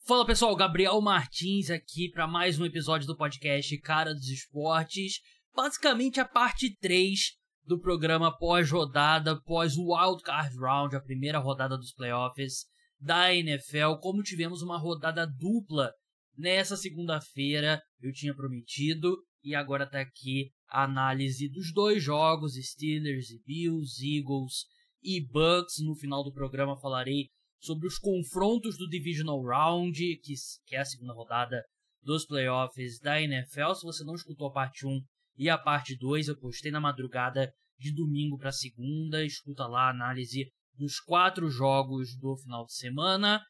Fala pessoal, Gabriel Martins aqui para mais um episódio do podcast Cara dos Esportes. Basicamente a parte 3 do programa pós-rodada, pós o Wild Card Round, a primeira rodada dos playoffs da NFL. Como tivemos uma rodada dupla nessa segunda-feira, eu tinha prometido, e agora tá aqui a análise dos dois jogos, Steelers e Bills, Eagles e Bucks. No final do programa falarei sobre os confrontos do Divisional Round, que é a segunda rodada dos playoffs da NFL. Se você não escutou a parte 1 e a parte 2, eu postei na madrugada de domingo para segunda. Escuta lá a análise dos 4 jogos do final de semana.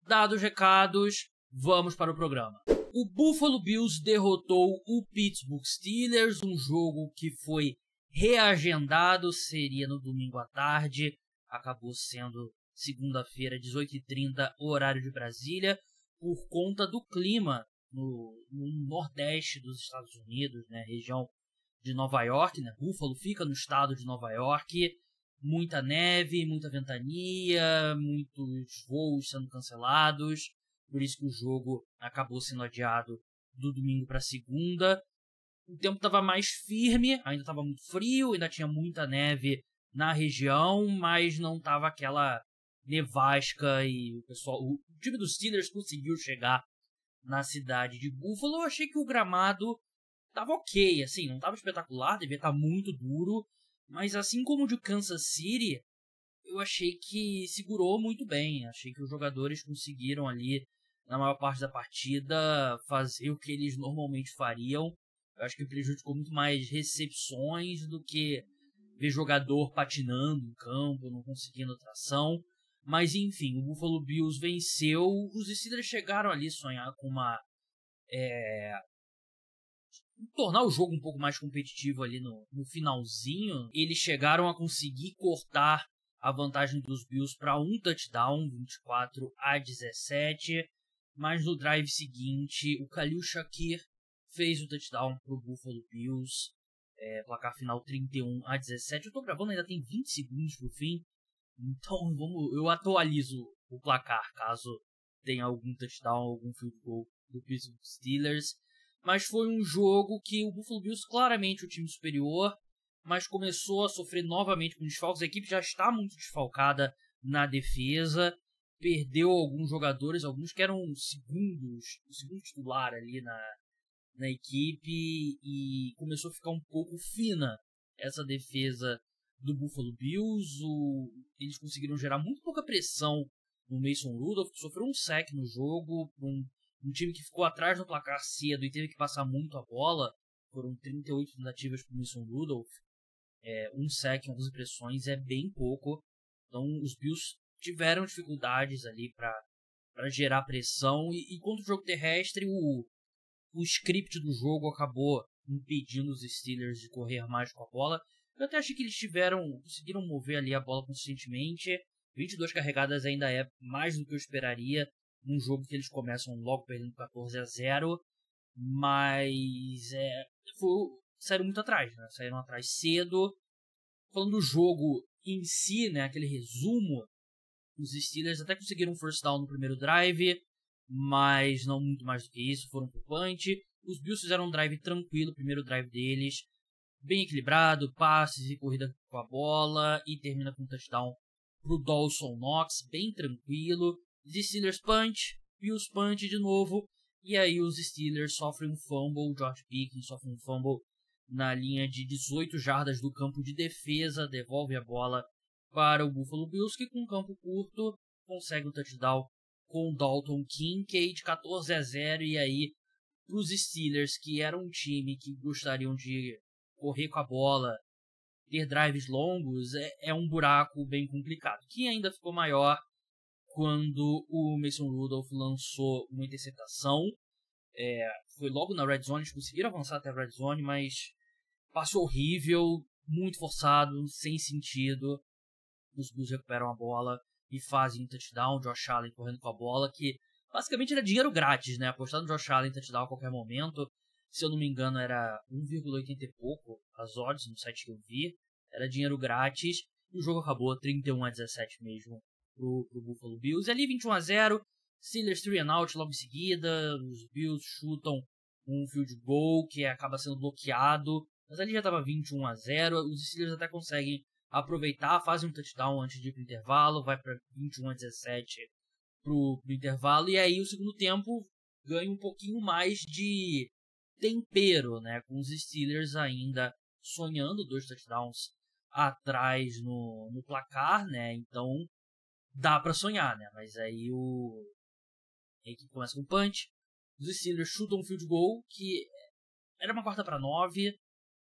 Dados os recados, vamos para o programa. O Buffalo Bills derrotou o Pittsburgh Steelers, um jogo que foi reagendado, seria no domingo à tarde, acabou sendo segunda-feira, 18h30, horário de Brasília, por conta do clima no nordeste dos Estados Unidos, né, região de Nova York, né, Buffalo fica no estado de Nova York, muita neve, muita ventania, muitos voos sendo cancelados, por isso que o jogo acabou sendo adiado do domingo para segunda. O tempo estava mais firme, ainda estava muito frio, ainda tinha muita neve na região, mas não estava aquela nevasca, e o time dos Steelers conseguiu chegar na cidade de Buffalo. Eu achei que o gramado tava ok, assim, não tava espetacular, devia estar muito duro, mas assim como o de Kansas City, eu achei que segurou muito bem. Achei que os jogadores conseguiram ali, na maior parte da partida, fazer o que eles normalmente fariam. Eu acho que prejudicou muito mais recepções do que ver jogador patinando em campo, não conseguindo tração. Mas enfim, o Buffalo Bills venceu. Os Steelers chegaram ali a sonhar com tornar o jogo um pouco mais competitivo ali no finalzinho. Eles chegaram a conseguir cortar a vantagem dos Bills para um touchdown, 24-17. Mas no drive seguinte, o Khalil Shakir fez o touchdown para o Buffalo Bills. Placar final 31-17. Eu tô gravando, ainda tem 20 segundos pro fim. Então eu atualizo o placar caso tenha algum touchdown, algum field goal do Pittsburgh Steelers. Mas foi um jogo que o Buffalo Bills, claramente o time superior, mas começou a sofrer novamente com desfalques. A equipe já está muito desfalcada na defesa, perdeu alguns jogadores, alguns que eram o segundo titular ali na equipe, e começou a ficar um pouco fina essa defesa do Buffalo Bills. Eles conseguiram gerar muito pouca pressão no Mason Rudolph, que sofreu um sack no jogo, um time que ficou atrás no placar cedo e teve que passar muito a bola. Foram 38 tentativas para o Mason Rudolph. Um sack, 11 pressões é bem pouco. Então os Bills tiveram dificuldades ali para gerar pressão, e contra o jogo terrestre, o script do jogo acabou impedindo os Steelers de correr mais com a bola. Eu até achei que eles conseguiram mover ali a bola consistentemente. 22 carregadas ainda é mais do que eu esperaria num jogo que eles começam logo perdendo 14-0. Mas saíram muito atrás, né? Saíram atrás cedo. Falando do jogo em si, né? Aquele resumo, os Steelers até conseguiram um first down no primeiro drive, mas não muito mais do que isso, foram pro punch. Os Bills fizeram um drive tranquilo, o primeiro drive deles, bem equilibrado, passes e corrida com a bola, e termina com um touchdown pro Dawson Knox, bem tranquilo. Os Steelers punch, Bills punch de novo, e aí os Steelers sofrem um fumble, o George Pickens sofre um fumble na linha de 18 jardas do campo de defesa, devolve a bola para o Buffalo Bills, que com campo curto consegue um touchdown com o Dalton Kincaid, 14-0, e aí os Steelers, que eram um time que gostariam de correr com a bola, ter drives longos, é um buraco bem complicado, que ainda ficou maior quando o Mason Rudolph lançou uma interceptação. Foi logo na red zone, eles conseguiram avançar até a red zone, mas passou horrível, muito forçado, sem sentido. Os Bills recuperam a bola e fazem um touchdown. Josh Allen correndo com a bola, que basicamente era dinheiro grátis, né? Apostar no Josh Allen touchdown a qualquer momento, se eu não me engano era 1,80 e pouco as odds no site que eu vi, era dinheiro grátis, e o jogo acabou 31-17 mesmo pro Buffalo Bills. E ali 21-0, Steelers 3-and-out logo em seguida, os Bills chutam um field goal que acaba sendo bloqueado, mas ali já estava 21-0, os Steelers até conseguem aproveitar, fazem um touchdown antes de ir pro intervalo, vai para 21-17 pro intervalo, e aí o segundo tempo ganha um pouquinho mais de tempero, né, com os Steelers ainda sonhando 2 touchdowns atrás no placar, né, então dá para sonhar, né, mas aí a equipe começa com um punch, os Steelers chutam um field goal, que era uma 4-9,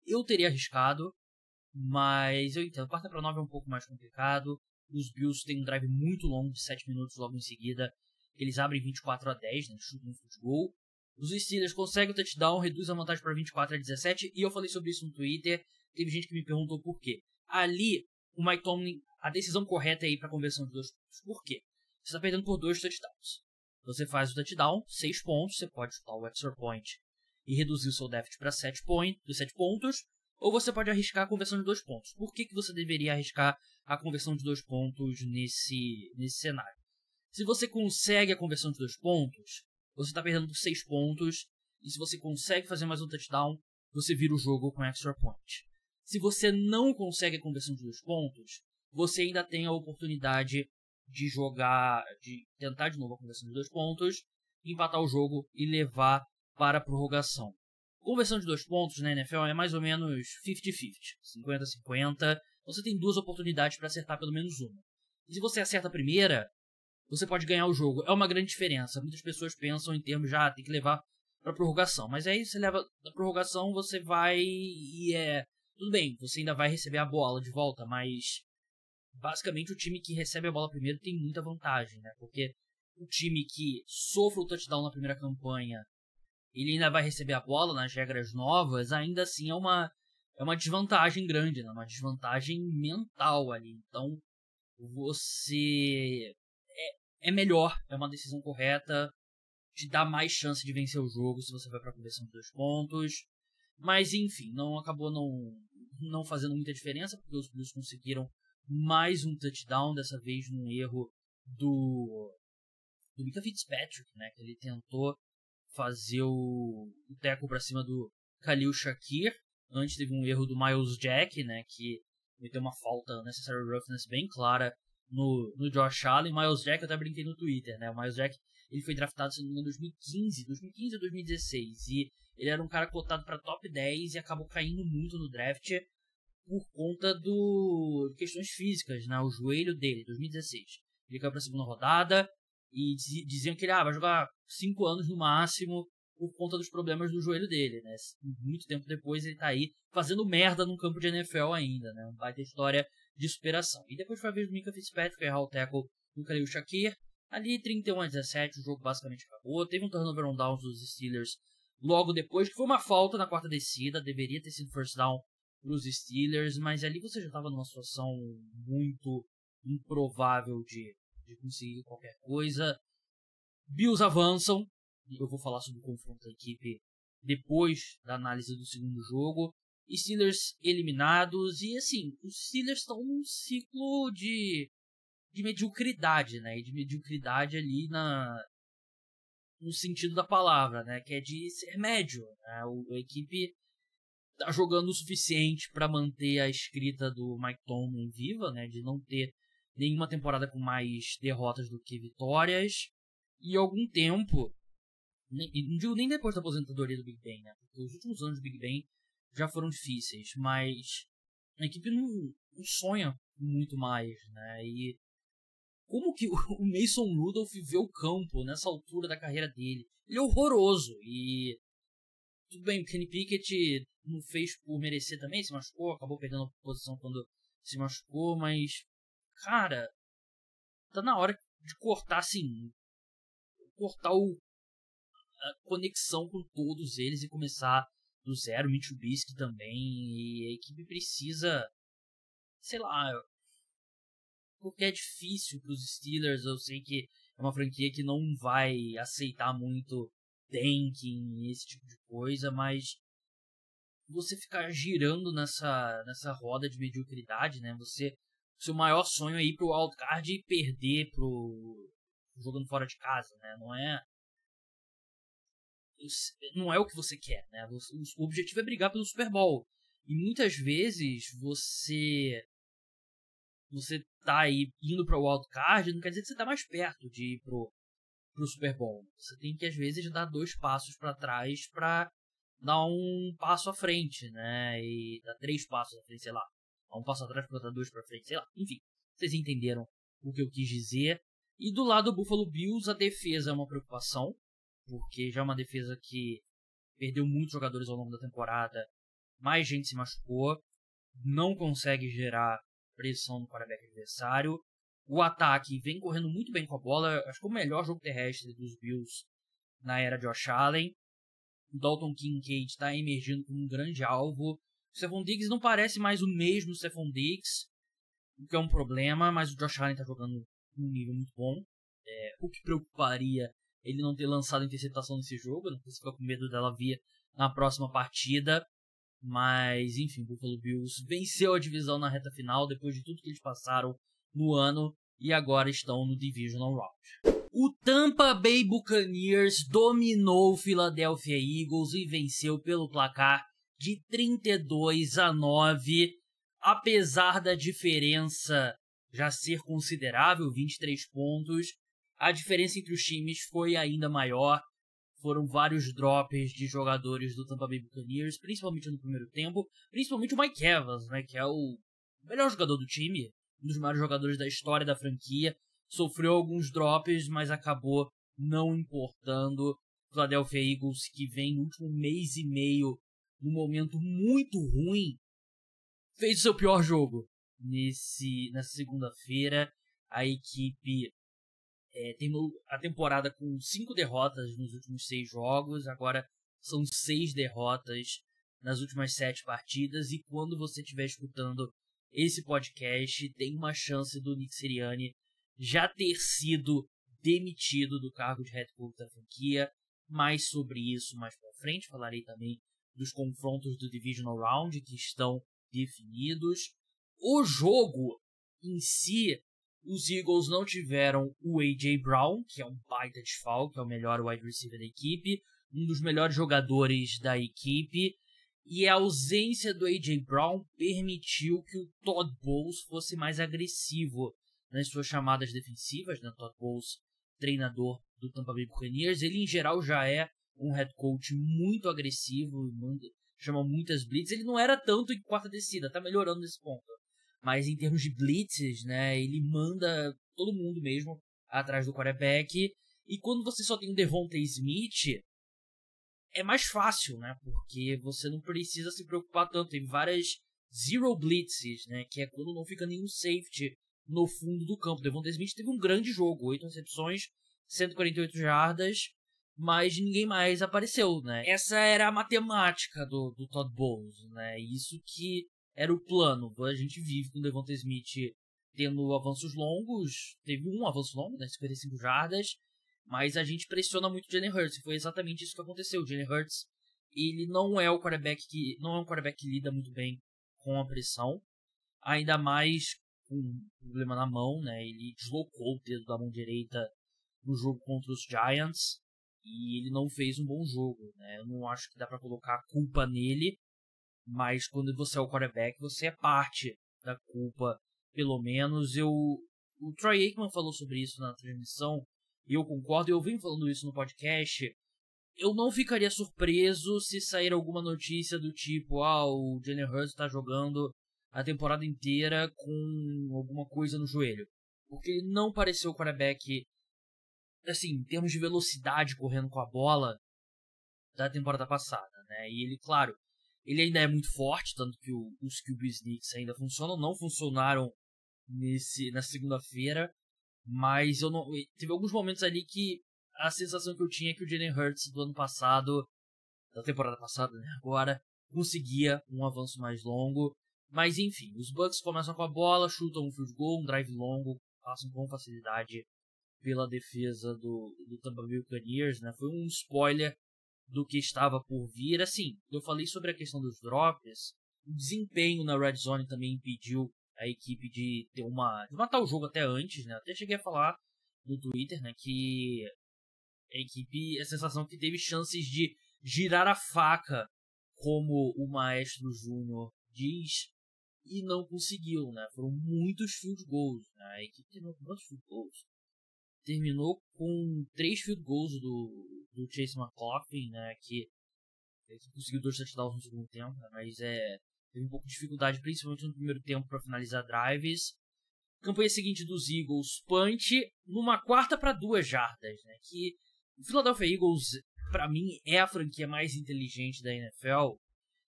eu teria arriscado, mas eu entendo, 4-9 é um pouco mais complicado, os Bills têm um drive muito longo, de 7 minutos logo em seguida, eles abrem 24-10, né, chutam um field goal, os Steelers conseguem o touchdown, reduz a vantagem para 24-17, e eu falei sobre isso no Twitter, teve gente que me perguntou por quê. Ali, o Mike Tomlin, a decisão correta é ir para conversão de 2 pontos. Por quê? Você está perdendo por 2 touchdowns. Você faz o touchdown, 6 pontos, você pode chutar o extra point e reduzir o seu déficit para 7 pontos, ou você pode arriscar a conversão de 2 pontos. Por que você deveria arriscar a conversão de 2 pontos nesse cenário? Se você consegue a conversão de 2 pontos, você está perdendo por 6 pontos, e se você consegue fazer mais um touchdown, você vira o jogo com extra point. Se você não consegue a conversão de 2 pontos, você ainda tem a oportunidade de tentar de novo a conversão de 2 pontos, empatar o jogo e levar para a prorrogação. Conversão de 2 pontos na NFL é mais ou menos 50-50, 50-50. Você tem 2 oportunidades para acertar pelo menos uma. E se você acerta a primeira, você pode ganhar o jogo. É uma grande diferença. Muitas pessoas pensam em termos de tem que levar para prorrogação. Mas aí você leva da prorrogação, você vai e tudo bem, você ainda vai receber a bola de volta, mas basicamente o time que recebe a bola primeiro tem muita vantagem, né? Porque o time que sofre o touchdown na primeira campanha, ele ainda vai receber a bola nas regras novas, ainda assim é uma desvantagem grande, né? Uma desvantagem mental ali. Então, você é melhor, é uma decisão correta, te dá mais chance de vencer o jogo se você vai para a conversão de 2 pontos. Mas enfim, acabou não fazendo muita diferença, porque os Bills conseguiram mais um touchdown, dessa vez num erro do Minka Fitzpatrick, né, que ele tentou fazer o tackle para cima do Khalil Shakir. Antes teve um erro do Myles Jack, né, que meteu uma falta necessary roughness bem clara no Josh Allen. Myles Jack, eu até brinquei no Twitter, né, o Myles Jack ele foi draftado em 2015 ou 2016, e ele era um cara cotado para top 10 e acabou caindo muito no draft por conta de questões físicas, né, o joelho dele, 2016. Ele caiu para a segunda rodada e diziam que ele vai jogar 5 anos no máximo por conta dos problemas do joelho dele, né. Muito tempo depois ele tá aí fazendo merda num campo de NFL ainda, né, uma baita história de superação. E depois foi a vez do Minka Fitzpatrick errar o tackle do Khalil Shakir. Ali 31-17, o jogo basicamente acabou. Teve um turnover on downs dos Steelers logo depois, que foi uma falta na quarta descida, deveria ter sido first down para os Steelers, mas ali você já estava numa situação muito improvável de conseguir qualquer coisa. Bills avançam, e eu vou falar sobre o confronto da equipe depois da análise do segundo jogo. Steelers eliminados, e assim, os Steelers estão num ciclo de mediocridade, né? E de mediocridade ali no sentido da palavra, né? Que é de ser médio, né? A equipe tá jogando o suficiente para manter a escrita do Mike Tomlin viva, né? De não ter nenhuma temporada com mais derrotas do que vitórias. E algum tempo, não digo nem depois da aposentadoria do Big Ben, né? Porque os últimos anos do Big Ben já foram difíceis, mas a equipe não sonha muito mais, né? E como que o Mason Rudolph vê o campo nessa altura da carreira dele? Ele é horroroso. E tudo bem, o Kenny Pickett não fez por merecer também, se machucou, acabou perdendo a posição quando se machucou, mas cara, tá na hora de cortar assim, cortar a conexão com todos eles e começar do zero. Mitch Trubisky também, e a equipe precisa, sei lá, porque é difícil para os Steelers. Eu sei que é uma franquia que não vai aceitar muito tanking, esse tipo de coisa, mas você ficar girando nessa roda de mediocridade, né? Seu maior sonho é ir pro wildcard e perder pro jogando fora de casa, né? Não é o que você quer, né? O objetivo é brigar pelo Super Bowl. E muitas vezes você tá aí indo para o wildcard, não quer dizer que você tá mais perto de ir pro Super Bowl. Você tem que, às vezes, dar 2 passos para trás para dar um passo à frente, né? E dar 3 passos à frente, sei lá. Dar um passo atrás para dar 2 para frente, sei lá. Enfim, vocês entenderam o que eu quis dizer. E do lado do Buffalo Bills, a defesa é uma preocupação, porque já é uma defesa que perdeu muitos jogadores ao longo da temporada, mais gente se machucou, não consegue gerar pressão no quarterback adversário. O ataque vem correndo muito bem com a bola, acho que é o melhor jogo terrestre dos Bills na era Josh Allen. O Dalton Kincaid está emergindo como um grande alvo. O Stephon Diggs não parece mais o mesmo Stephon Diggs, o que é um problema, mas o Josh Allen está jogando num nível muito bom. O que preocuparia ele não ter lançado interceptação nesse jogo, não sei se fica com medo dela vir na próxima partida. Mas, enfim, o Buffalo Bills venceu a divisão na reta final, depois de tudo que eles passaram no ano, e agora estão no Divisional Round. O Tampa Bay Buccaneers dominou o Philadelphia Eagles e venceu pelo placar de 32-9, apesar da diferença já ser considerável, 23 pontos, a diferença entre os times foi ainda maior. Foram vários drops de jogadores do Tampa Bay Buccaneers, principalmente no primeiro tempo, principalmente o Mike Evans, né, que é o melhor jogador do time, um dos maiores jogadores da história da franquia, sofreu alguns drops, mas acabou não importando. O Philadelphia Eagles, que vem no último mês e meio, num momento muito ruim, fez o seu pior jogo nessa segunda-feira. A equipe terminou a temporada com 5 derrotas nos últimos 6 jogos, agora são 6 derrotas nas últimas 7 partidas, e quando você estiver escutando esse podcast, tem uma chance do Nick Sirianni já ter sido demitido do cargo de head coach da franquia. Mais sobre isso mais pra frente, falarei também dos confrontos do Divisional Round que estão definidos. O jogo em si, os Eagles não tiveram o A.J. Brown, que é um baita desfalque, que é o melhor wide receiver da equipe, um dos melhores jogadores da equipe, e a ausência do A.J. Brown permitiu que o Todd Bowles fosse mais agressivo nas suas chamadas defensivas, né? Todd Bowles, treinador do Tampa Bay Buccaneers, ele em geral já é um head coach muito agressivo, chama muitas blitz. Ele não era tanto em quarta descida, tá melhorando nesse ponto. Mas em termos de blitzes, né, ele manda todo mundo mesmo atrás do quarterback. E quando você só tem o Devonta Smith, é mais fácil, né, porque você não precisa se preocupar tanto. Tem várias zero blitzes, né, que é quando não fica nenhum safety no fundo do campo. Devonta Smith teve um grande jogo, 8 recepções, 148 jardas, mas ninguém mais apareceu, né. Essa era a matemática do Todd Bowles, né, isso que era o plano. A gente vive com o Devonta Smith tendo avanços longos, teve um avanço longo, né, 55 jardas, mas a gente pressiona muito o Jalen Hurts, e foi exatamente isso que aconteceu. O Jalen Hurts, ele não é um quarterback que lida muito bem com a pressão, ainda mais com um problema na mão, né, ele deslocou o dedo da mão direita no jogo contra os Giants, e ele não fez um bom jogo, né, eu não acho que dá pra colocar a culpa nele, mas quando você é o quarterback, você é parte da culpa, pelo menos. O Troy Aikman falou sobre isso na transmissão, e eu concordo, e eu venho falando isso no podcast. Eu não ficaria surpreso se sair alguma notícia do tipo, o Jalen Hurts tá jogando a temporada inteira com alguma coisa no joelho. Porque ele não pareceu o quarterback, assim, em termos de velocidade correndo com a bola, da temporada passada, né? E ele, claro, ele ainda é muito forte, tanto que os QB sneaks ainda funcionam, não funcionaram na segunda-feira, mas teve alguns momentos ali que a sensação que eu tinha é que o Jalen Hurts do ano passado, da temporada passada, né, agora, conseguia um avanço mais longo, mas enfim, os Bucks começam com a bola, chutam um field goal, um drive longo, passam com facilidade pela defesa do Tampa Bay Buccaneers, né, foi um spoiler do que estava por vir. Assim, eu falei sobre a questão dos drops, o desempenho na Red Zone também impediu a equipe de matar o jogo até antes, né? Até cheguei a falar no Twitter, né, que a equipe, a sensação que teve chances de girar a faca, como o Maestro Júnior diz, e não conseguiu, né? Foram muitos field goals, né? A equipe terminou com quantos field goals? Terminou com 3 field goals do Chase McLaughlin, né? Que conseguiu 2 touchdowns no segundo tempo, né? Mas teve um pouco de dificuldade, principalmente no primeiro tempo, para finalizar drives. Campanha seguinte dos Eagles, punch numa 4ª para 2 jardas, né? Que o Philadelphia Eagles, para mim, é a franquia mais inteligente da NFL.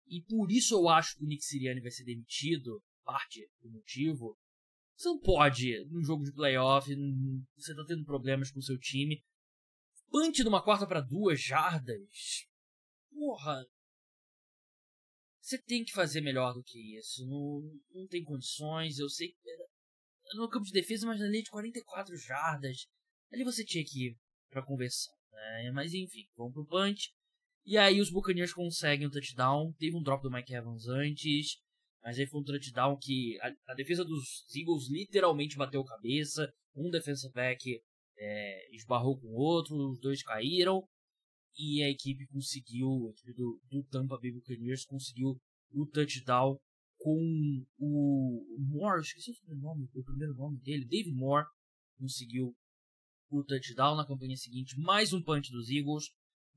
E por isso eu acho que o Nick Sirianni vai ser demitido, parte do motivo. Você não pode, num jogo de playoff, você tá tendo problemas com o seu time. Punch numa 4ª para 2 jardas. Porra. Você tem que fazer melhor do que isso. Não tem condições. Eu sei que no campo de defesa, mas na linha de 44 jardas. Ali você tinha que ir pra conversão, né? Mas enfim, vamos pro punch. E aí os Buccaneers conseguem um touchdown. Teve um drop do Mike Evans antes, mas aí foi um touchdown que a defesa dos Eagles literalmente bateu cabeça. Um defensive back esbarrou com o outro, os dois caíram. E a equipe conseguiu, a equipe do Tampa Bay Buccaneers conseguiu o touchdown com o Moore, esqueci o primeiro nome dele, David Moore, conseguiu o touchdown na campanha seguinte. Mais um punch dos Eagles,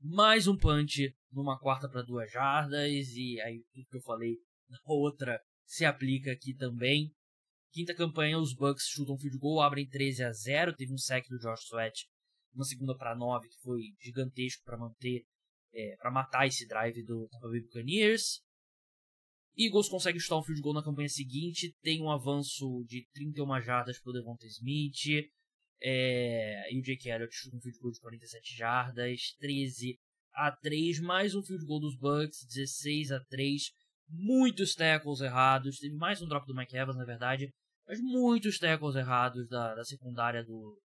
mais um punch numa 4ª para 2 jardas, e aí tudo que eu falei na outra se aplica aqui também. Quinta campanha, os Bucks chutam field goal, abrem 13-0, teve um sack do Josh Sweat, uma 2ª para 9 que foi gigantesco para para matar esse drive do Tampa Bay Buccaneers. Eagles consegue chutar um field goal na campanha seguinte, tem um avanço de 31 jardas para o Devonta Smith, e o Jake Elliott chuta um field goal de 47 jardas, 13-3, mais um field goal dos Bucks, 16-3, muitos tackles errados, teve mais um drop do Mike Evans, na verdade, mas muitos tackles errados da secundária do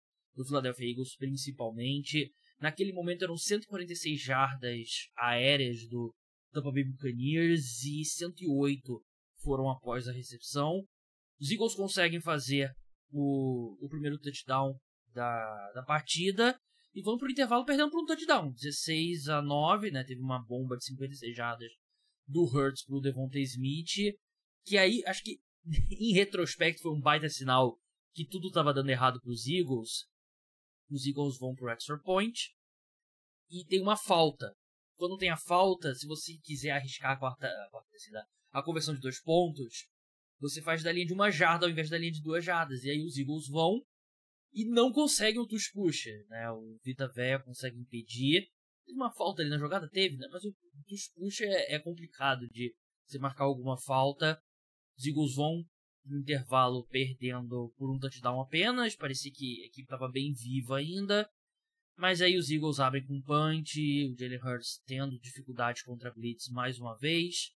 Philadelphia Eagles, principalmente. Naquele momento eram 146 jardas aéreas do Tampa Bay Buccaneers e 108 foram após a recepção. Os Eagles conseguem fazer o primeiro touchdown da partida e vão para o intervalo perdendo por um touchdown, 16-9, né? Teve uma bomba de 56 jardas do Hurts para o Devonta Smith, que aí acho que em retrospecto foi um baita sinal que tudo estava dando errado para os Eagles. Os Eagles vão para o extra point e tem uma falta. Quando tem a falta, se você quiser arriscar a conversão de 2 pontos, você faz da linha de 1 jarda ao invés da linha de 2 jardas. E aí os Eagles vão e não conseguem o tush pusher, né? O Vita Vea consegue impedir. Teve uma falta ali na jogada? Teve, né? Mas o tush pusher é complicado de você marcar alguma falta. Os Eagles vão no intervalo perdendo por um touchdown apenas. Parecia que a equipe estava bem viva ainda. Mas aí os Eagles abrem com um punch. O Jalen Hurts tendo dificuldade contra a blitz mais uma vez.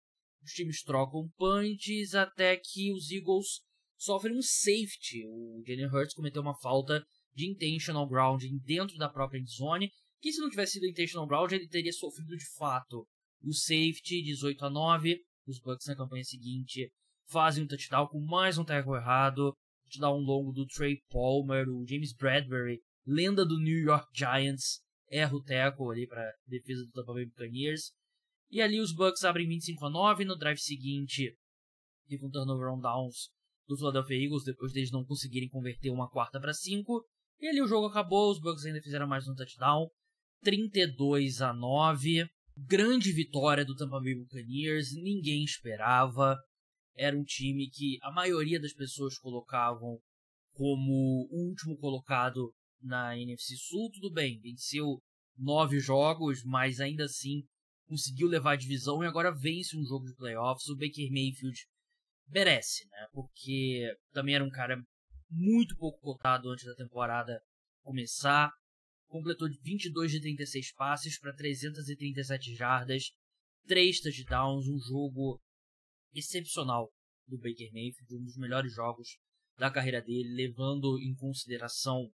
Os times trocam punches até que os Eagles sofrem um safety. O Jalen Hurts cometeu uma falta de intentional grounding dentro da própria endzone. Que se não tivesse sido intentional grounding, ele teria sofrido de fato o safety, 18-9. Os Bucks na campanha seguinte fazem um touchdown com mais um tackle errado. Touchdown longo do Trey Palmer. O James Bradbury, lenda do New York Giants, erra o tackle ali para defesa do Tampa Bay Buccaneers. E ali os Bucks abrem 25-9. No drive seguinte, teve um turnover on downs do Philadelphia Eagles, depois deles não conseguirem converter uma 4ª para 5. E ali o jogo acabou, os Bucks ainda fizeram mais um touchdown, 32-9. Grande vitória do Tampa Bay Buccaneers, ninguém esperava. Era um time que a maioria das pessoas colocavam como o último colocado na NFC Sul. Tudo bem, venceu 9 jogos, mas ainda assim conseguiu levar a divisão e agora vence um jogo de playoffs. O Baker Mayfield merece, né? Porque também era um cara muito pouco cotado antes da temporada começar. Completou 22 de 36 passes para 337 jardas, 3 touchdowns, um jogo excepcional do Baker Mayfield, um dos melhores jogos da carreira dele, levando em consideração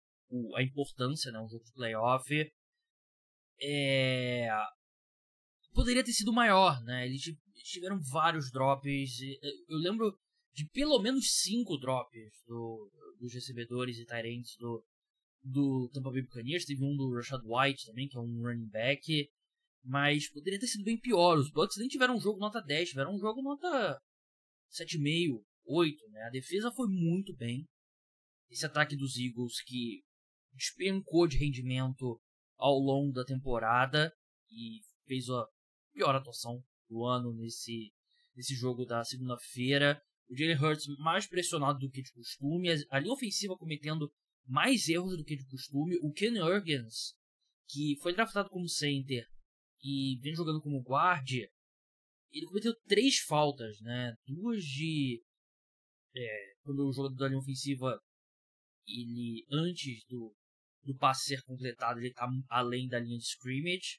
a importância, né? Um jogo de playoff. Poderia ter sido maior, né? Eles tiveram vários drops. Eu lembro de pelo menos 5 drops dos recebedores e tight ends do do Tampa Bay Buccaneers, teve um do Rashad White também, que é um running back, mas poderia ter sido bem pior. Os Bucks nem tiveram um jogo nota 10, tiveram um jogo nota 7,5, 8, né? A defesa foi muito bem. Esse ataque dos Eagles que despencou de rendimento ao longo da temporada e fez a pior atuação do ano nesse jogo da segunda-feira. O Jalen Hurts mais pressionado do que de costume, a linha ofensiva cometendo mais erros do que de costume. O Ken Jurgens, que foi draftado como center e vem jogando como guard, ele cometeu 3 faltas, né? 2 de... quando o jogador da linha ofensiva, ele antes do passe ser completado, ele tá além da linha de scrimmage.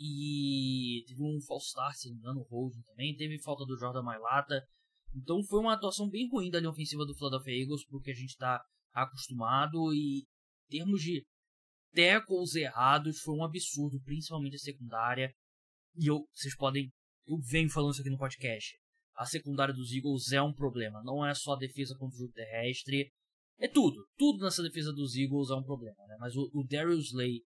E teve um false start, se não me engano, o holding também. Teve falta do Jordan Mailata. Então foi uma atuação bem ruim da linha ofensiva do Philadelphia Eagles, porque a gente está acostumado. E em termos de tackles errados, foi um absurdo, principalmente a secundária. E vocês podem... Eu venho falando isso aqui no podcast. A secundária dos Eagles é um problema. Não é só a defesa contra o jogo terrestre. É tudo. Tudo nessa defesa dos Eagles é um problema, né? Mas o Darius Slay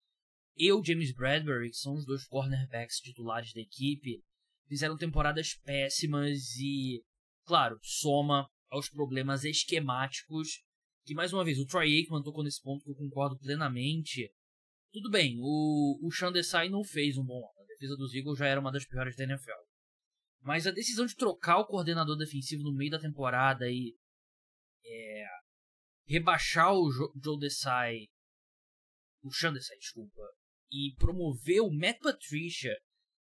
e o James Bradbury, que são os 2 cornerbacks titulares da equipe, fizeram temporadas péssimas e, claro, soma aos problemas esquemáticos, que, mais uma vez, o Troy Aikman tocou nesse ponto que eu concordo plenamente. Tudo bem, o Sean Desai não fez um bom ano. A defesa dos Eagles já era uma das piores da NFL. Mas a decisão de trocar o coordenador defensivo no meio da temporada e rebaixar o Joe Desai, o Sean Desai, desculpa, e promover o Matt Patricia,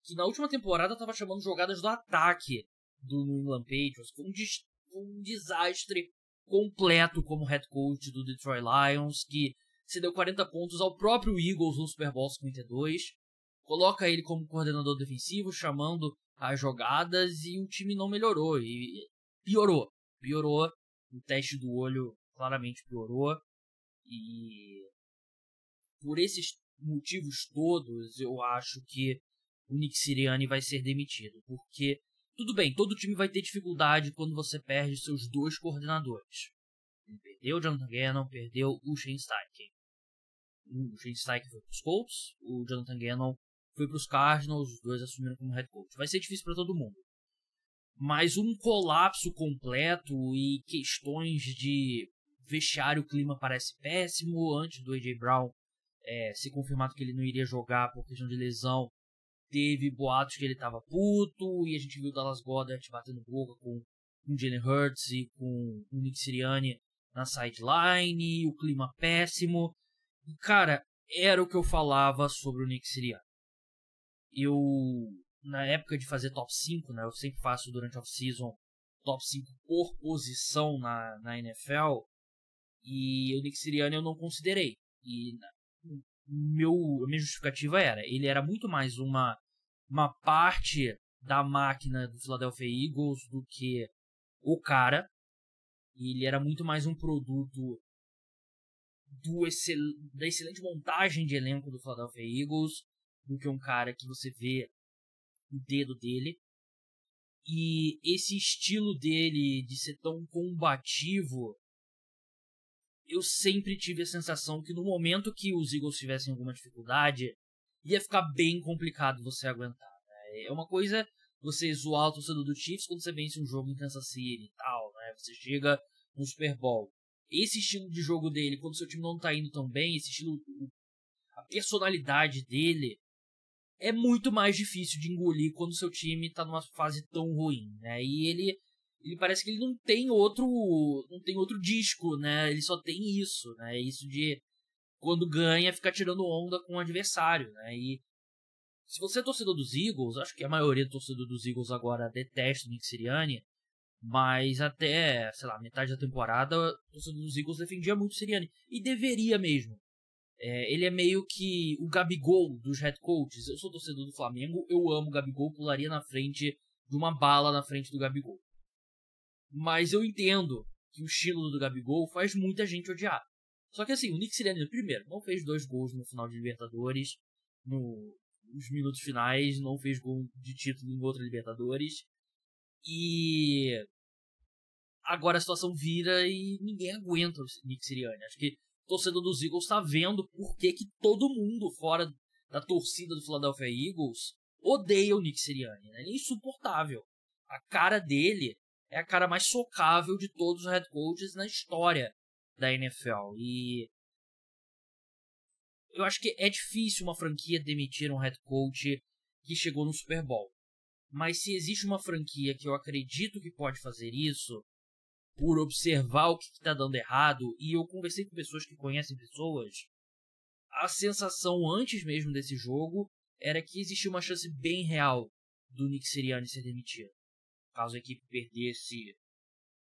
que na última temporada estava chamando jogadas do ataque do New England Patriots, foi um desastre completo como head coach do Detroit Lions, que cedeu 40 pontos ao próprio Eagles no Super Bowl 52, coloca ele como coordenador defensivo, chamando as jogadas, e o time não melhorou, e piorou, o teste do olho claramente piorou, e por esses motivos todos, eu acho que o Nick Sirianni vai ser demitido, porque, tudo bem, todo time vai ter dificuldade quando você perde seus 2 coordenadores. Ele perdeu o Jonathan Gannon, perdeu o Shane Steichen. O Shane Steichen foi para os Colts, o Jonathan Gannon foi para os Cardinals, os 2 assumiram como head coach. Vai ser difícil para todo mundo. Mas um colapso completo e questões de vestiário, o clima parece péssimo. Antes do A.J. Brown ser confirmado que ele não iria jogar por questão de lesão, teve boatos que ele tava puto, e a gente viu o Dallas Goedert batendo boca com o Jalen Hurts e com o Nick Sirianni na sideline, e o clima péssimo. E, cara, era o que eu falava sobre o Nick Sirianni. Eu, na época de fazer top 5, né, eu sempre faço durante a off-season top 5 por posição na NFL, e o Nick Sirianni eu não considerei. E a minha justificativa ele era muito mais uma parte da máquina do Philadelphia Eagles do que o cara. Ele era muito mais um produto da excelente montagem de elenco do Philadelphia Eagles do que um cara que você vê o dedo dele. E esse estilo dele de ser tão combativo, eu sempre tive a sensação que no momento que os Eagles tivessem alguma dificuldade, ia ficar bem complicado você aguentar, né? É uma coisa você zoar o torcedor do Chiefs quando você vence um jogo em Kansas City e tal, né? Você chega no Super Bowl. Esse estilo de jogo dele, quando seu time não tá indo tão bem, esse estilo, a personalidade dele é muito mais difícil de engolir quando seu time tá numa fase tão ruim, né? E ele parece que ele não tem outro disco, né? Ele só tem isso, né? Isso de quando ganha ficar tirando onda com o adversário, né? E se você é torcedor dos Eagles, acho que a maioria do torcedor dos Eagles agora detesta o Nick Sirianni, mas até, sei lá, metade da temporada o torcedor dos Eagles defendia muito o Sirianni, e deveria mesmo. Ele é meio que o Gabigol dos head coaches. Eu sou torcedor do Flamengo, eu amo o Gabigol, pularia na frente de uma bala na frente do Gabigol. Mas eu entendo que o estilo do Gabigol faz muita gente odiar. Só que assim, o Nick Sirianni, primeiro, não fez 2 gols no final de Libertadores, nos minutos finais, não fez gol de título em outra Libertadores. E agora a situação vira e ninguém aguenta o Nick Sirianni. Acho que torcedor dos Eagles tá vendo por que todo mundo fora da torcida do Philadelphia Eagles odeia o Nick Sirianni, né? Ele é insuportável. A cara dele é a cara mais socável de todos os head coaches na história da NFL. E eu acho que é difícil uma franquia demitir um head coach que chegou no Super Bowl. Mas se existe uma franquia que eu acredito que pode fazer isso, por observar o que está dando errado, e eu conversei com pessoas que conhecem pessoas, a sensação antes mesmo desse jogo era que existia uma chance bem real do Nick Sirianni ser demitido. Caso a equipe perdesse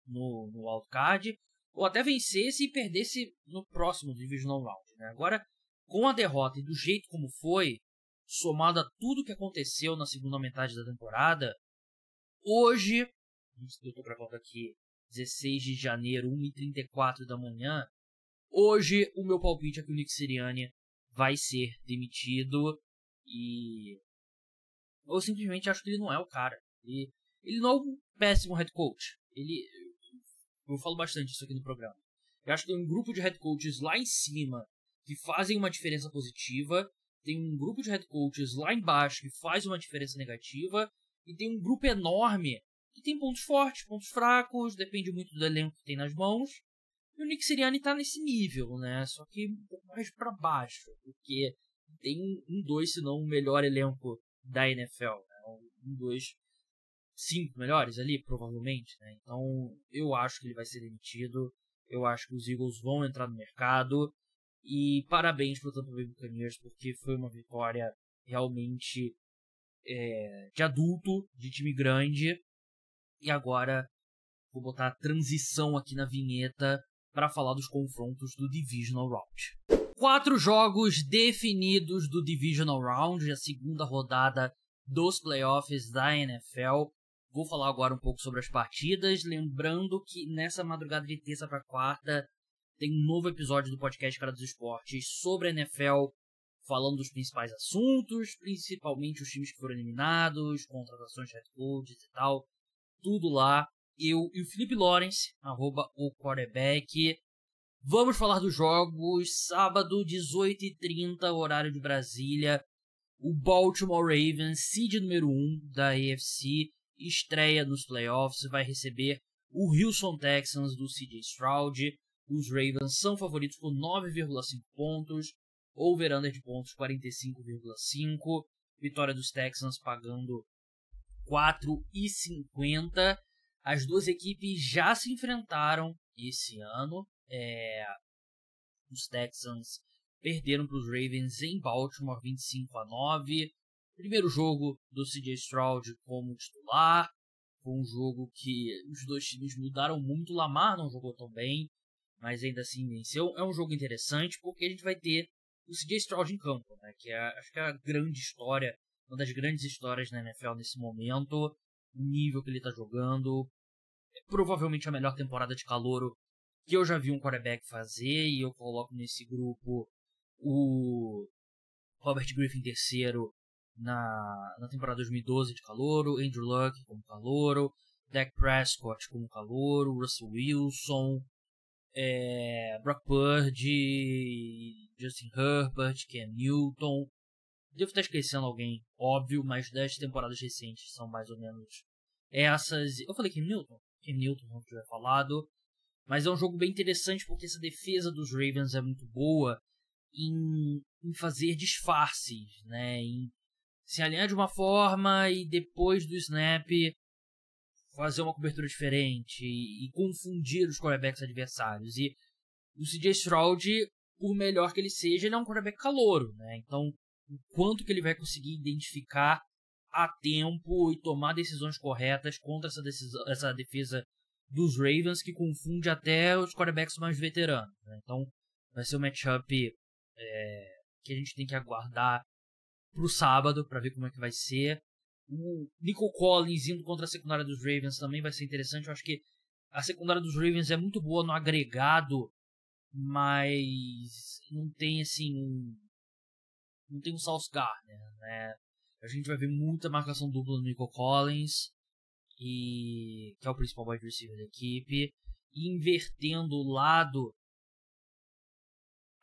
no wildcard, ou até vencesse e perdesse no próximo Divisional Round. Né? Agora, com a derrota e do jeito como foi, somado a tudo que aconteceu na segunda metade da temporada, hoje, eu estou gravando aqui 16 de janeiro, 1h34 da manhã, hoje o meu palpite é que o Nick Sirianni vai ser demitido e eu simplesmente acho que ele não é o cara. Ele não é um péssimo head coach. Eu falo bastante isso aqui no programa. Eu acho que tem um grupo de head coaches lá em cima que fazem uma diferença positiva, tem um grupo de head coaches lá embaixo que faz uma diferença negativa, e tem um grupo enorme que tem pontos fortes, pontos fracos, depende muito do elenco que tem nas mãos. E o Nick Sirianni tá nesse nível, né? Só que um pouco mais pra baixo, porque tem dois, se não o melhor elenco da NFL, né? Dois, 5 melhores ali, provavelmente, né? Então, eu acho que ele vai ser demitido. Eu acho que os Eagles vão entrar no mercado. E parabéns pro Tampa Bay Buccaneers, porque foi uma vitória realmente de adulto, de time grande. E agora vou botar a transição aqui na vinheta para falar dos confrontos do Divisional Round. 4 jogos definidos do Divisional Round, a segunda rodada dos playoffs da NFL. Vou falar agora um pouco sobre as partidas, lembrando que nessa madrugada de terça para quarta tem um novo episódio do podcast Cara dos Esportes sobre a NFL, falando dos principais assuntos, principalmente os times que foram eliminados, contratações de head coaches e tal, tudo lá. Eu e o Felipe Lawrence, @o quarterback. Vamos falar dos jogos. Sábado, 18h30, horário de Brasília. O Baltimore Ravens, seed número 1 da AFC, estreia nos playoffs, vai receber o Houston Texans do CJ Stroud. Os Ravens são favoritos por 9,5 pontos, over-under de pontos 45,5. Vitória dos Texans pagando 4,50. As duas equipes já se enfrentaram esse ano. Os Texans perderam para os Ravens em Baltimore 25-9. Primeiro jogo do CJ Stroud como titular. Foi um jogo que os dois times mudaram muito. O Lamar não jogou tão bem, mas ainda assim venceu. É um jogo interessante porque a gente vai ter o CJ Stroud em campo, né? Que acho que é a grande história, uma das grandes histórias na NFL nesse momento. O nível que ele está jogando. É provavelmente a melhor temporada de calouro que eu já vi um quarterback fazer, e eu coloco nesse grupo o Robert Griffin III na temporada 2012 de calouro, Andrew Luck como calouro, Dak Prescott como calouro, Russell Wilson, Brock Purdy, Justin Herbert, Cam Newton. Devo estar esquecendo alguém, óbvio, mas 10 temporadas recentes são mais ou menos essas. Eu falei Cam Newton? Cam Newton, não tiver falado. Mas é um jogo bem interessante porque essa defesa dos Ravens é muito boa em fazer disfarces, né? Em se alinhar de uma forma e depois do snap fazer uma cobertura diferente e confundir os quarterbacks adversários. E o CJ Stroud, por melhor que ele seja, ele é um quarterback calouro, né? Então, o quanto que ele vai conseguir identificar a tempo e tomar decisões corretas contra essa defesa dos Ravens, que confunde até os quarterbacks mais veteranos, né? Então vai ser um matchup que a gente tem que aguardar pro sábado para ver como é que vai ser. O Nico Collins indo contra a secundária dos Ravens também vai ser interessante. Eu acho que a secundária dos Ravens é muito boa no agregado, mas não tem assim não tem um Sauce Gardner, né? A gente vai ver muita marcação dupla no Nico Collins, que é o principal wide receiver da equipe, e invertendo o lado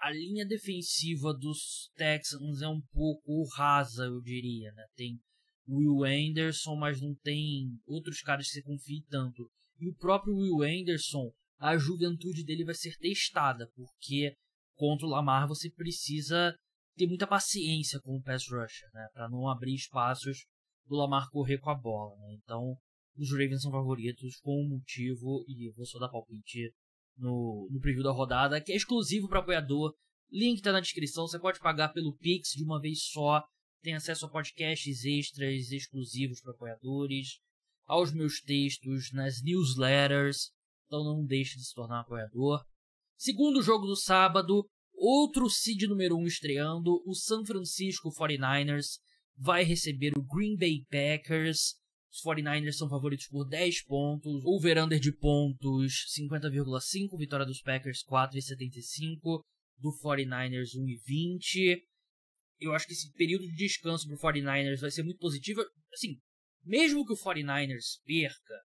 a linha defensiva dos Texans é um pouco rasa, eu diria, né? Tem Will Anderson, mas não tem outros caras que você confie tanto. E o próprio Will Anderson, a juventude dele vai ser testada, porque contra o Lamar você precisa ter muita paciência com o pass rusher, né? Para não abrir espaços do Lamar correr com a bola, né? Então, os Ravens são favoritos com um motivo, e vou só dar palpite no preview da rodada, que é exclusivo para apoiador. Link tá na descrição, você pode pagar pelo Pix de uma vez só, tem acesso a podcasts extras exclusivos para apoiadores, aos meus textos, nas newsletters, então não deixe de se tornar um apoiador. Segundo jogo do sábado, outro seed número 1 estreando, o San Francisco 49ers vai receber o Green Bay Packers. Os 49ers são favoritos por 10 pontos, over-under de pontos 50,5, vitória dos Packers 4,75, do 49ers 1,20. Eu acho que esse período de descanso pro 49ers vai ser muito positivo. Assim, mesmo que o 49ers perca,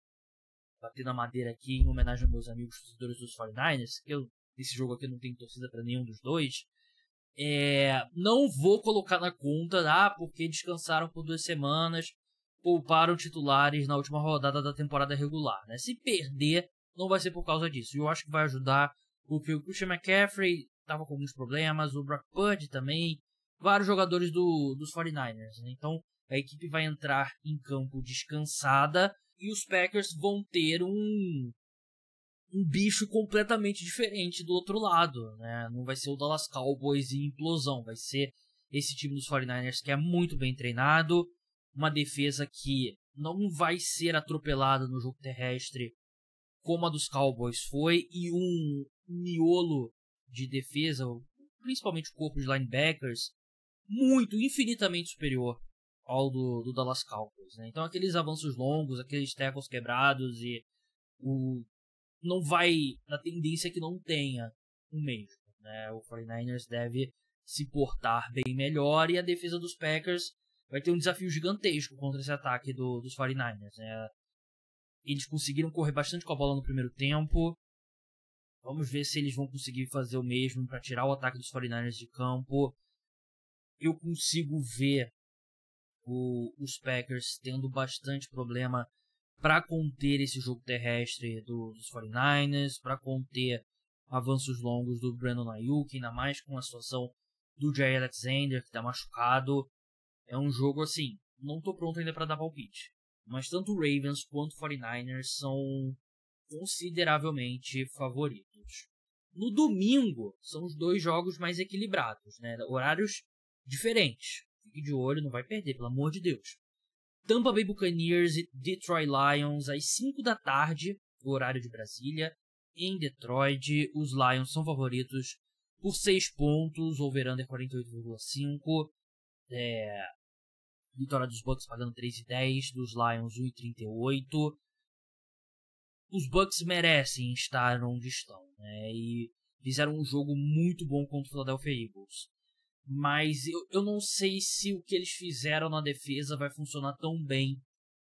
batendo a madeira aqui em homenagem aos meus amigos torcedores dos 49ers, que eu nesse jogo aqui não tenho torcida para nenhum dos dois, não vou colocar na conta, porque descansaram por 2 semanas, pouparam titulares na última rodada da temporada regular, né? Se perder, não vai ser por causa disso. Eu acho que vai ajudar, porque o Christian McCaffrey estava com alguns problemas, o Brock Purdy também, vários jogadores dos 49ers, né? Então a equipe vai entrar em campo descansada e os Packers vão ter um bicho completamente diferente do outro lado, né? Não vai ser o Dallas Cowboys em implosão, vai ser esse time dos 49ers que é muito bem treinado, uma defesa que não vai ser atropelada no jogo terrestre como a dos Cowboys foi, e um miolo de defesa, principalmente o corpo de linebackers, infinitamente superior ao do Dallas Cowboys, né? Então aqueles avanços longos, aqueles tackles quebrados e não vai na tendência que não tenha o mesmo, né? O 49ers deve se portar bem melhor e a defesa dos Packers vai ter um desafio gigantesco contra esse ataque dos 49ers, né? Eles conseguiram correr bastante com a bola no primeiro tempo. Vamos ver se eles vão conseguir fazer o mesmo para tirar o ataque dos 49ers de campo. Eu consigo ver os Packers tendo bastante problema para conter esse jogo terrestre dos 49ers, para conter avanços longos do Brandon Ayuk, ainda mais com a situação do Jair Alexander, que está machucado. É um jogo assim, não estou pronto ainda para dar palpite, mas tanto o Ravens quanto o 49ers são consideravelmente favoritos. No domingo, são os 2 jogos mais equilibrados, né? Horários diferentes. Fique de olho, não vai perder, pelo amor de Deus. Tampa Bay Buccaneers e Detroit Lions às 5 da tarde, o horário de Brasília. Em Detroit, os Lions são favoritos por 6 pontos, over-under 48,5. Vitória dos Bucks pagando 3,10, dos Lions 1,38. Os Bucks merecem estar onde estão, né? E fizeram um jogo muito bom contra o Philadelphia Eagles. Mas eu não sei se o que eles fizeram na defesa vai funcionar tão bem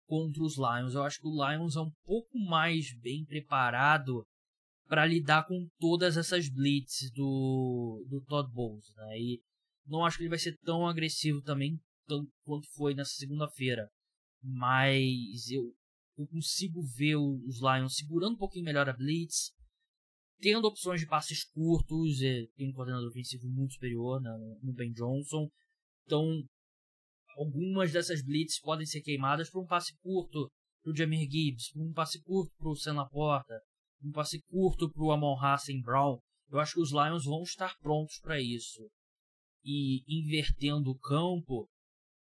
contra os Lions. Eu acho que o Lions é um pouco mais bem preparado para lidar com todas essas blitz do Todd Bowles, né? E não acho que ele vai ser tão agressivo também quanto foi nessa segunda-feira. Mas eu consigo ver os Lions segurando um pouquinho melhor a blitz, tendo opções de passes curtos, tem um coordenador ofensivo muito superior no Ben Johnson. Então, algumas dessas blitz podem ser queimadas por um passe curto para o Jahmyr Gibbs, por um passe curto para o Sam Laporta, um passe curto para o Amon-Ra St. Brown. Eu acho que os Lions vão estar prontos para isso. E invertendo o campo,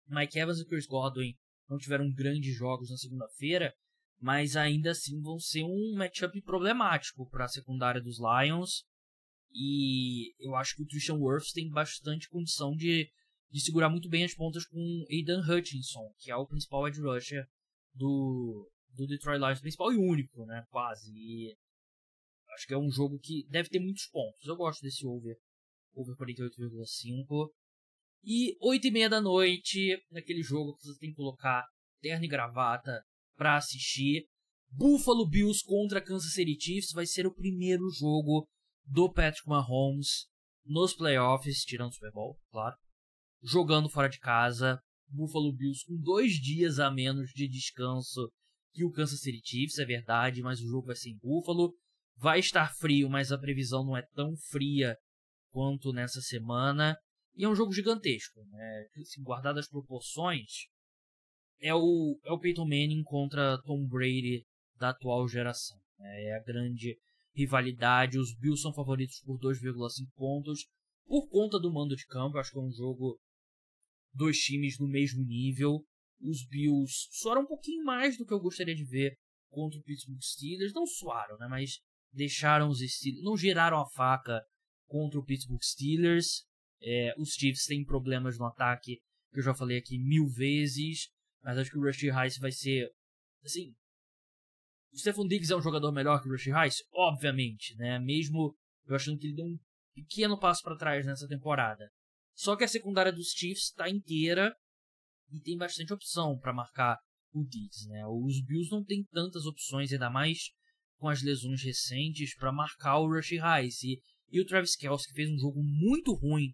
Mike Evans e Chris Godwin não tiveram grandes jogos na segunda-feira, mas ainda assim vão ser um matchup problemático para a secundária dos Lions. E eu acho que o Tristan Wirfs tem bastante condição de segurar muito bem as pontas com Aidan Hutchinson, que é o principal edge rusher do Detroit Lions, principal e único, né, quase. E acho que é um jogo que deve ter muitos pontos. Eu gosto desse over 48,5. E 8h30 da noite, naquele jogo que você tem que colocar terno e gravata para assistir, Buffalo Bills contra Kansas City Chiefs vai ser o primeiro jogo do Patrick Mahomes nos playoffs, tirando o Super Bowl, claro, jogando fora de casa. Buffalo Bills com 2 dias a menos de descanso que o Kansas City Chiefs, é verdade, mas o jogo vai ser em Buffalo. Vai estar frio, mas a previsão não é tão fria quanto nessa semana. E é um jogo gigantesco, né? Assim, guardado as proporções, é o Peyton Manning contra Tom Brady da atual geração. Né? É a grande rivalidade. Os Bills são favoritos por 2,5 pontos por conta do mando de campo. Acho que é um jogo, dois times no mesmo nível. Os Bills suaram um pouquinho mais do que eu gostaria de ver contra o Pittsburgh Steelers. Não suaram, né? Mas deixaram os Steelers, não giraram a faca contra o Pittsburgh Steelers. Os Chiefs têm problemas no ataque, que eu já falei aqui 1000 vezes. Mas acho que o Rashee Rice vai ser, assim, o Stephon Diggs é um jogador melhor que o Rashee Rice? Obviamente, né? Mesmo eu achando que ele deu um pequeno passo para trás nessa temporada. Só que a secundária dos Chiefs está inteira e tem bastante opção para marcar o Diggs, né? Os Bills não tem tantas opções, ainda mais com as lesões recentes, para marcar o Rashee Rice. E o Travis Kelce, que fez um jogo muito ruim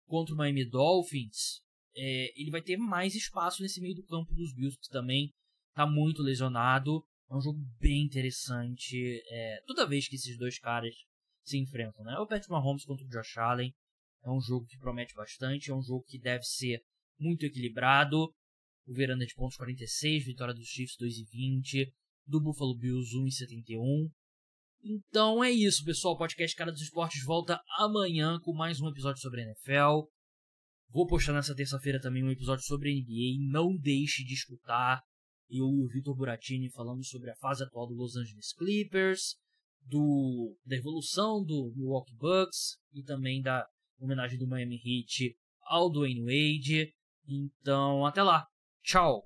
contra o Miami Dolphins, ele vai ter mais espaço nesse meio do campo dos Bills, que também está muito lesionado. É um jogo bem interessante. Toda vez que esses dois caras se enfrentam, né? O Patrick Mahomes contra o Josh Allen é um jogo que promete bastante. É um jogo que deve ser muito equilibrado. O Veranda de pontos 46, vitória dos Chiefs 2,20, do Buffalo Bills 1,71. Então é isso, pessoal. O podcast Cara dos Esportes volta amanhã com mais um episódio sobre a NFL. Vou postar nessa terça-feira também um episódio sobre a NBA. Não deixe de escutar eu e o Vitor Buratini falando sobre a fase atual do Los Angeles Clippers, da evolução do Milwaukee Bucks e também da homenagem do Miami Heat ao Dwayne Wade. Então, até lá. Tchau!